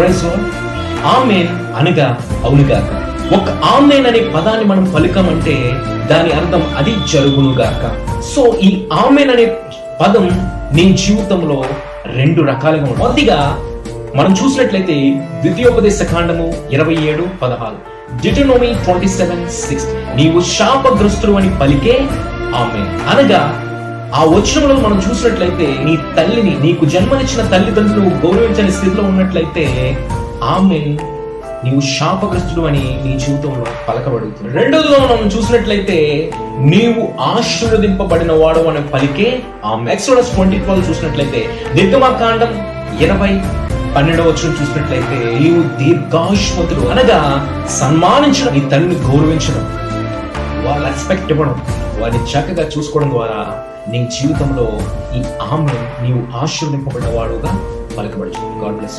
Praise lord. ఆమేన్ అనగా అవునుగాక. ఒక ఆమేన్ అనే పదాన్ని మనం పలికమంటే దాని అర్థం అది జరుగునుగాక. సో ఈ ఆమేన్ అనే పదం నీ జీవితంలో రెండు రకాలుగా ఉంటుంది. మొదటిగా మనం చూసినట్లయితే ద్వితీయోపదేశ కాండము 27:16, Deuteronomy 27:6, నీవు శాపగ్రస్తుడు అని పలికే ఆమేన్ అనగా ఆ వచనంలో మనం చూసినట్లయితే నీ తల్లిని, నీకు జన్మనిచ్చిన తల్లిదండ్రులు గౌరవించని స్థితిలో ఉన్నట్లయితే ఆమేన్ నీవు శాపగ్రస్తుడు అని నీ జీవితంలో పలకబడుతుంది. రెండోదిగా మనం చూసినట్లయితే నీవు ఆశీర్వదింపబడిన వాడు అని పలికే ఆమేన్. ఎక్సోడస్ 20:12 చూసినట్లయితే, నిర్గమకాండం 20:12 చూసినట్లయితే నీవు దీర్ఘాయుష్మంతుడు అనగా సన్మానించడం, నీ తల్లిని గౌరవించడం, వాళ్ళ రెస్పెక్ట్ ఇవ్వడం, వారిని చక్కగా చూసుకోవడం ద్వారా నీ జీవితంలో ఈ ఆమేన్ నీవు ఆశీర్వదింపబడిన వాడుగా పలకబడుతుంది. God bless you.